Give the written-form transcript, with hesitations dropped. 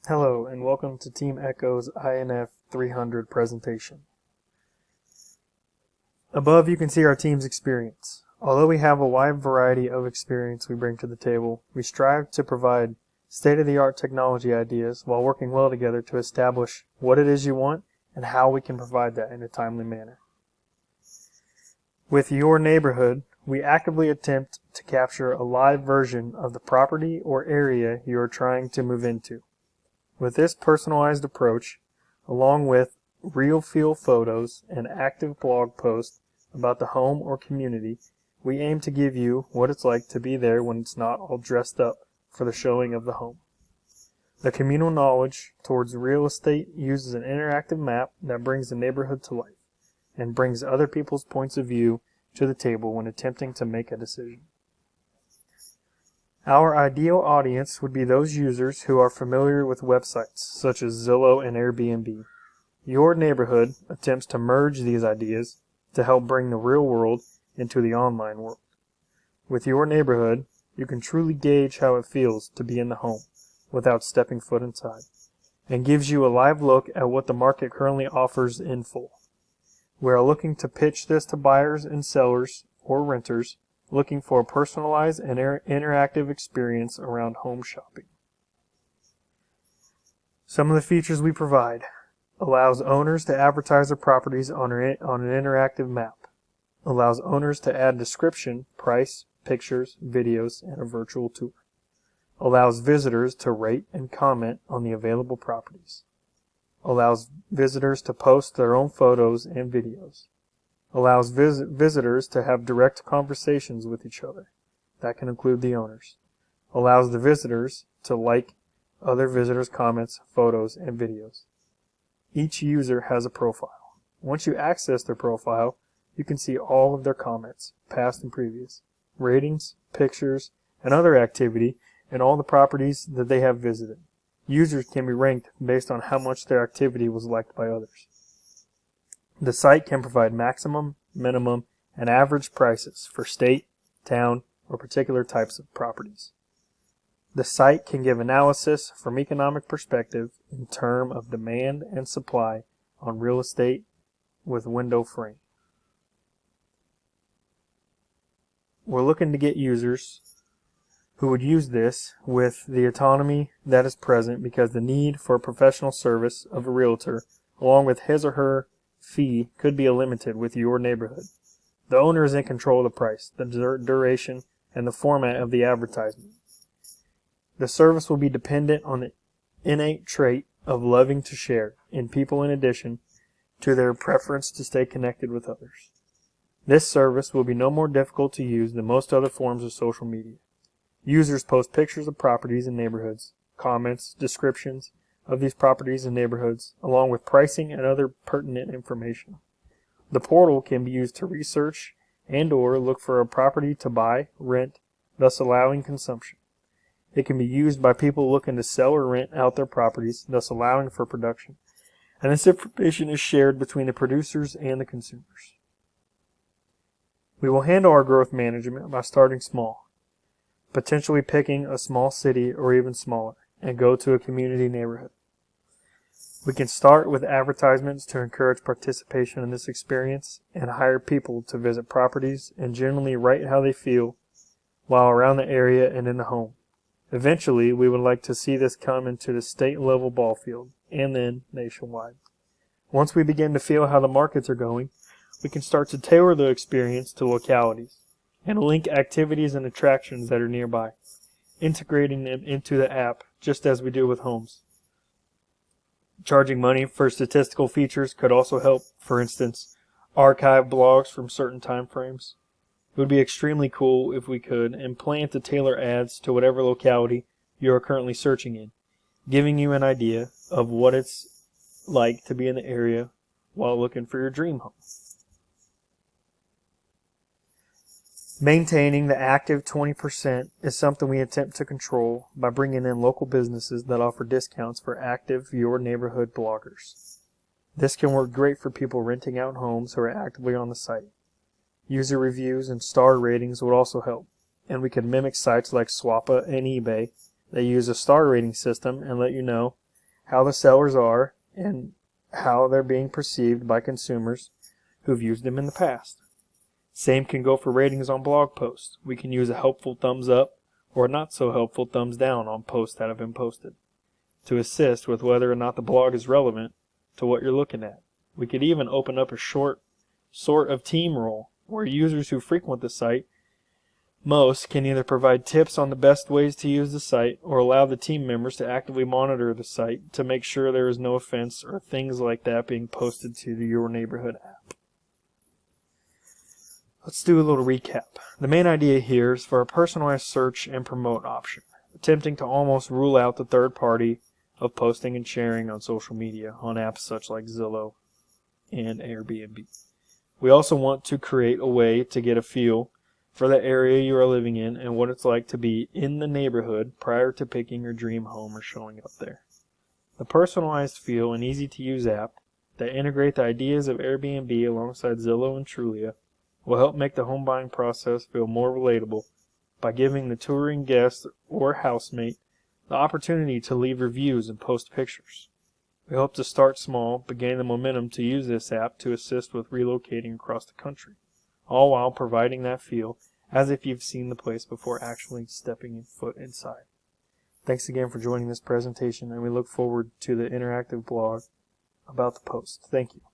Hello and welcome to Team Echo's INF 300 presentation. Above you can see our team's experience. Although we have a wide variety of experience we bring to the table, we strive to provide state-of-the-art technology ideas while working well together to establish what it is you want and how we can provide that in a timely manner. With Your Neighborhood, we actively attempt to capture a live version of the property or area you are trying to move into. With this personalized approach, along with real feel photos and active blog posts about the home or community, we aim to give you what it's like to be there when it's not all dressed up for the showing of the home. The communal knowledge towards real estate uses an interactive map that brings the neighborhood to life and brings other people's points of view to the table when attempting to make a decision. Our ideal audience would be those users who are familiar with websites such as Zillow and Airbnb. Your Neighborhood attempts to merge these ideas to help bring the real world into the online world. With Your Neighborhood, you can truly gauge how it feels to be in the home without stepping foot inside, and gives you a live look at what the market currently offers in full. We are looking to pitch this to buyers and sellers or renters looking for a personalized and interactive experience around home shopping. Some of the features we provide: allows owners to advertise their properties on an interactive map, allows owners to add description, price, pictures, videos, and a virtual tour, allows visitors to rate and comment on the available properties, allows visitors to post their own photos and videos, allows visitors to have direct conversations with each other. That can include the owners. Allows the visitors to like other visitors' comments, photos, and videos. Each user has a profile. Once you access their profile, you can see all of their comments, past and previous, ratings, pictures, and other activity, and all the properties that they have visited. Users can be ranked based on how much their activity was liked by others. The site can provide maximum, minimum, and average prices for state, town, or particular types of properties. The site can give analysis from economic perspective in terms of demand and supply on real estate with window frame. We're looking to get users who would use this with the autonomy that is present because the need for a professional service of a realtor, along with his or her fee, could be limited with Your Neighborhood. The owner is in control of the price, the duration, and the format of the advertisement. The service will be dependent on the innate trait of loving to share in people in addition to their preference to stay connected with others. This service will be no more difficult to use than most other forms of social media. Users post pictures of properties and neighborhoods, comments, descriptions of these properties and neighborhoods, along with pricing and other pertinent information. The portal can be used to research and/or look for a property to buy, rent, thus allowing consumption. It can be used by people looking to sell or rent out their properties, thus allowing for production. And this information is shared between the producers and the consumers. We will handle our growth management by starting small, potentially picking a small city or even smaller, and go to a community neighborhood. We can start with advertisements to encourage participation in this experience and hire people to visit properties and generally write how they feel while around the area and in the home. Eventually, we would like to see this come into the state-level ball field and then nationwide. Once we begin to feel how the markets are going, we can start to tailor the experience to localities and link activities and attractions that are nearby, integrating them into the app just as we do with homes. Charging money for statistical features could also help. For instance, archive blogs from certain time frames. It would be extremely cool if we could, and plan to tailor ads to whatever locality you are currently searching in, giving you an idea of what it's like to be in the area while looking for your dream home. Maintaining the active 20% is something we attempt to control by bringing in local businesses that offer discounts for active Your Neighborhood bloggers. This can work great for people renting out homes who are actively on the site. User reviews and star ratings would also help, and we could mimic sites like Swappa and eBay that use a star rating system and let you know how the sellers are, and how they're being perceived by consumers who've used them in the past. Same can go for ratings on blog posts. We can use a helpful thumbs up or a not so helpful thumbs down on posts that have been posted to assist with whether or not the blog is relevant to what you're looking at. We could even open up a short sort of team role where users who frequent the site most can either provide tips on the best ways to use the site or allow the team members to actively monitor the site to make sure there is no offense or things like that being posted to the Your Neighborhood app. Let's do a little recap. The main idea here is for a personalized search and promote option, attempting to almost rule out the third party of posting and sharing on social media on apps such like Zillow and Airbnb. We also want to create a way to get a feel for the area you are living in and what it's like to be in the neighborhood prior to picking your dream home or showing up there. The personalized feel and easy to use app that integrate the ideas of Airbnb alongside Zillow and Trulia will help make the home buying process feel more relatable by giving the touring guest or housemate the opportunity to leave reviews and post pictures. We hope to start small but gain the momentum to use this app to assist with relocating across the country, all while providing that feel as if you've seen the place before actually stepping foot inside. Thanks again for joining this presentation, and we look forward to the interactive blog about the post. Thank you.